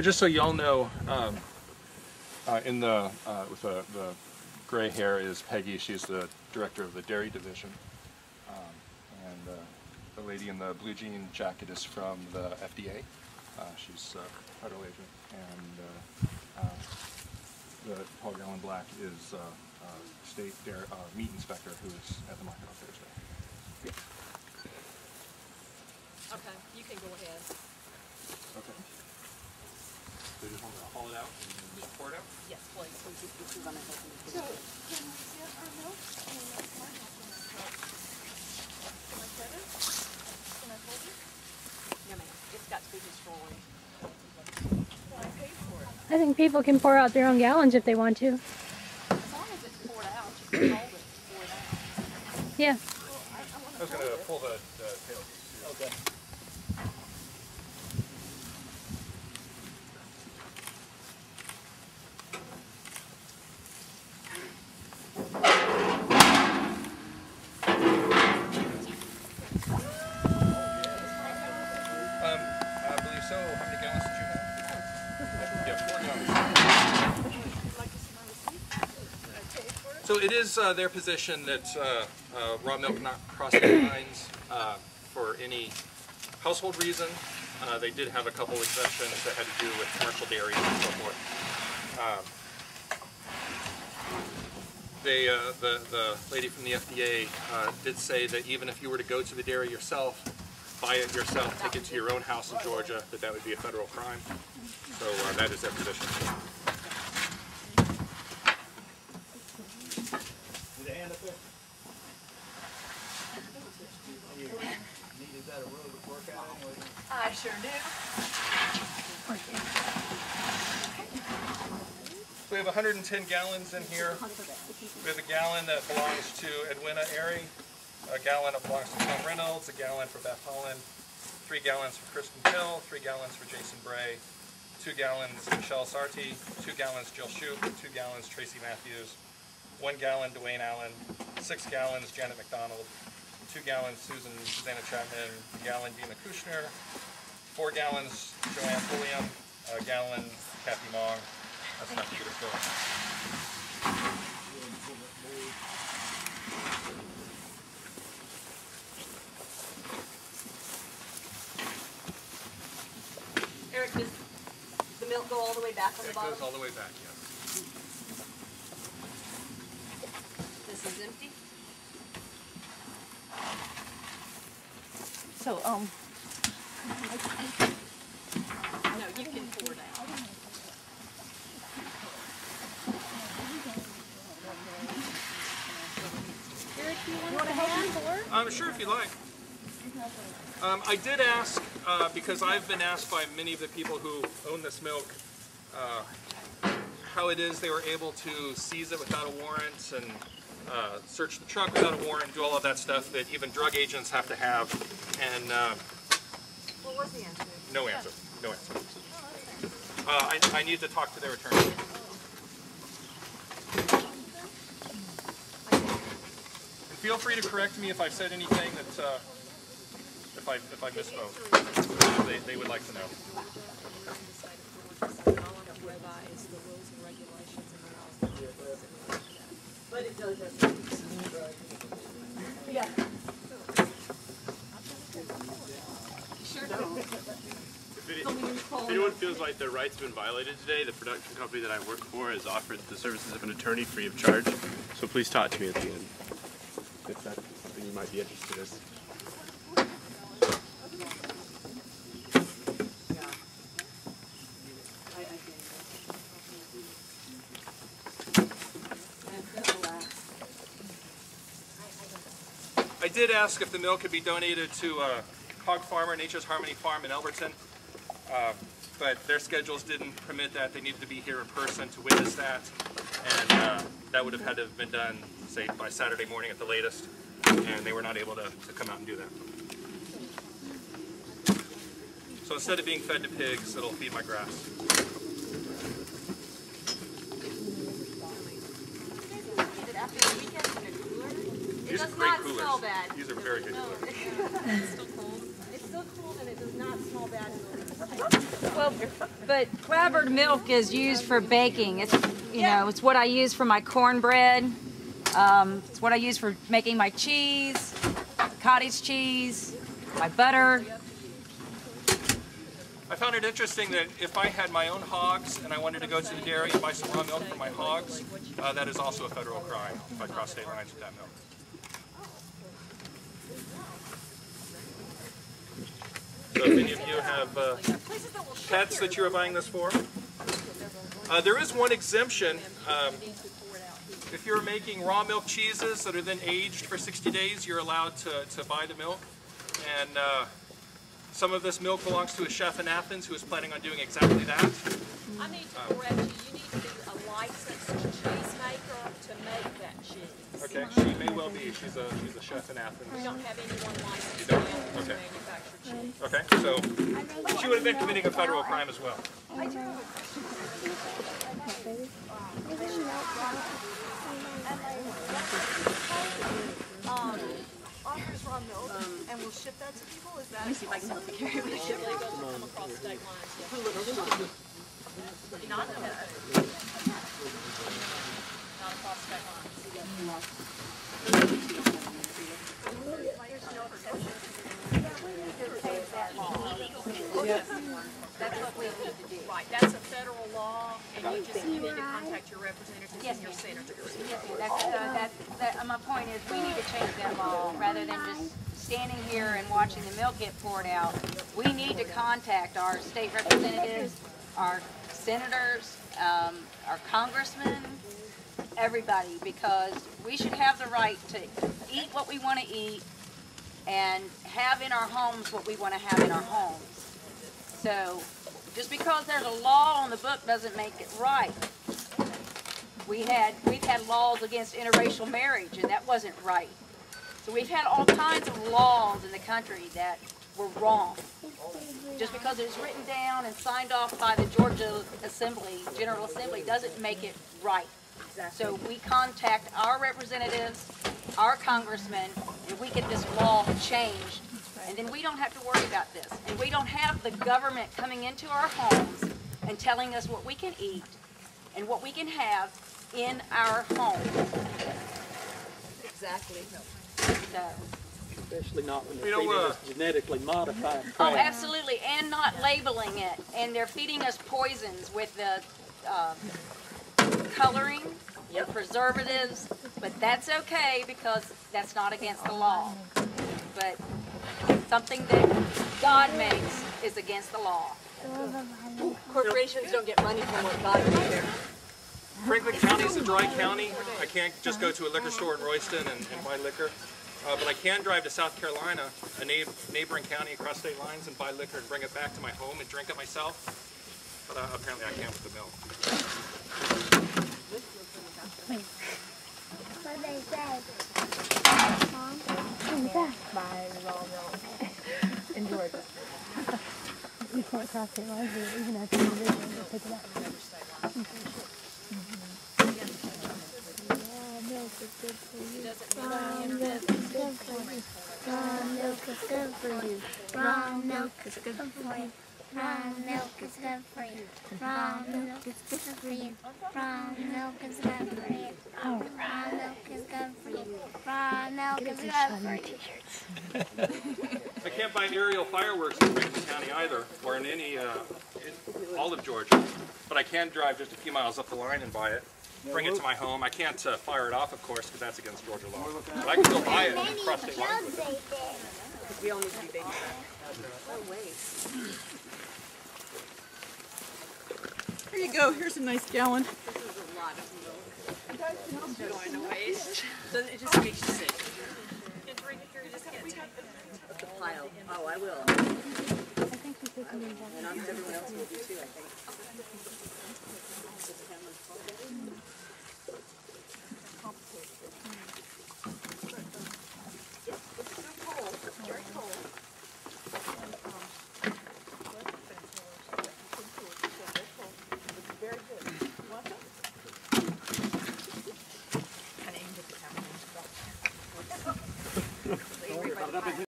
Just so y'all know, with the gray hair is Peggy. She's the director of the dairy division, and the lady in the blue jean jacket is from the FDA. She's a federal agent, and the tall girl in black is state meat inspector who is at the market on Thursday. Okay, you can go ahead. Okay. So you just want to haul it out and just pour it out? Yes, please. So, can we get our milk in the milk carton? Can I set it? Can I hold it? No, ma'am. It's got to be destroyed. Well, I paid for it. I think people can pour out their own gallons if they want to. As long as it's poured out, you can hold it and pour it out. Yeah. Well, I want I was going to pull the tail. Okay. I believe so. How many gallons did you have? Yeah, 4 gallons. Would you like to see my receipt? Did I pay for it? So it is their position that raw milk not cross the lines for any household reason. They did have a couple exemptions that had to do with commercial dairy and so forth. The lady from the FDA did say that even if you were to go to the dairy yourself, buy it yourself, take it to your own house in Georgia, that would be a federal crime. So that is their position. Need a hand up there? Needed that aerobic workout anyway. I sure do. So we have 110 gallons in here. We have a gallon that belongs to Edwina Airy, a gallon that belongs to Tom Reynolds, a gallon for Beth Holland, 3 gallons for Kristen Hill, 3 gallons for Jason Bray, 2 gallons Michelle Sarti, 2 gallons Jill Shoup, 2 gallons Tracy Matthews, 1 gallon Dwayne Allen, 6 gallons Janet McDonald, 2 gallons Susanna Chapman, a gallon Dina Kushner, 4 gallons Joanne Pulliam, a gallon Kathy Mong. That's not to get it filled. Eric, does the milk go all the way back on the It bottom? goes all the way back, yes. This is empty? So, No, you can pour it out. Eric, do you want to hand for it? Sure, if you like. I did ask, because I've been asked by many of the people who own this milk, how it is they were able to seize it without a warrant and search the truck without a warrant, do all of that stuff that even drug agents have to have, and What was the answer? no answer, no answer. I need to talk to their attorney. And feel free to correct me if I've said anything that, if I misspoke. They would like to know. But it does have Yeah. Sure do. If anyone feels like their rights have been violated today, the production company that I work for has offered the services of an attorney free of charge. So please talk to me at the end if that's something you might be interested in. I did ask if the milk could be donated to Hog Farmer, Nature's Harmony Farm in Elberton, but their schedules didn't permit that. They needed to be here in person to witness that, and that would have had to have been done, say, by Saturday morning at the latest, and they were not able to come out and do that. So instead of being fed to pigs, it'll feed my grass. Is it after the weekend in a cooler? It These are does great not coolers. smell bad. These are very good No. coolers. It's still cold. It's still cold and it does not smell bad in the least. Well, but clabbered milk is used for baking. It's, you know, it's what I use for my cornbread. It's what I use for making my cheese, cottage cheese, my butter. I found it interesting that if I had my own hogs and I wanted to go to the dairy and buy some raw milk for my hogs, that is also a federal crime if I cross state lines with that milk. So if any of you have pets that you are buying this for, there is one exemption. If you're making raw milk cheeses that are then aged for 60 days, you're allowed to buy the milk. And some of this milk belongs to a chef in Athens who is planning on doing exactly that. I need to correct you. You need to be a licensed cheese maker to make that cheese. Okay, she may well be. She's a chef in Athens. We don't have anyone licensed You don't? to Okay. manufacture cheese. Okay, so she would have been committing a federal crime as well. Offers raw milk, and we'll ship that to people. Is that? Let me see if I can help you carry my ship. Illegal to come across state lines. Yeah. Not across state lines. That's what we need to do. Right, that's a federal law, and you need to contact your representatives and your senators. My point is we need to change that law rather than just standing here and watching the milk get poured out. We need to contact our state representatives, our senators, our congressmen, everybody, because we should have the right to eat what we want to eat and have in our homes what we want to have in our homes. So just because there's a law on the book doesn't make it right. We've had laws against interracial marriage, and that wasn't right. So we've had all kinds of laws in the country that were wrong. Just because it's written down and signed off by the Georgia Assembly, General Assembly, doesn't make it right. So we contact our representatives, our congressmen, and we get this law changed. And then we don't have to worry about this. And we don't have the government coming into our homes and telling us what we can eat and what we can have in our home. Exactly. So, Especially not when You they're know, feeding us genetically modified oh, crap. absolutely, and not labeling it. And they're feeding us poisons with the coloring, the preservatives, but that's okay because that's not against the law. But something that God makes is against the law. Corporations don't get money from what God made there. Franklin County is a dry county. I can't just go to a liquor store in Royston and buy liquor. But I can drive to South Carolina, a neighboring county across state lines, and buy liquor and bring it back to my home and drink it myself. But apparently I can't with the milk. What they said. Buy raw milk in Georgia. You can't cross state lines even as an individual to pick it up. Raw milk is good for you. Raw milk is good for you. Raw milk is good for you. Raw milk is good for you. Raw milk is good for you. Raw milk is good for you. Raw milk is good for you. Raw milk is good for you. Raw milk is good for you. I can't buy aerial fireworks in Franklin County either, or in any, all of Georgia. But I can drive just a few miles up the line and buy it, bring it to my home. I can't fire it off, of course, because that's against Georgia law. But I can still buy it and cross state lines with it. We all need to be babysat. Oh, wait. Here you go. Here's a nice gallon. This is a lot of milk. It's going to waste. It just makes you sick. Of the pile. Oh, I will. I think we put them in that. And everyone else will do too, I think.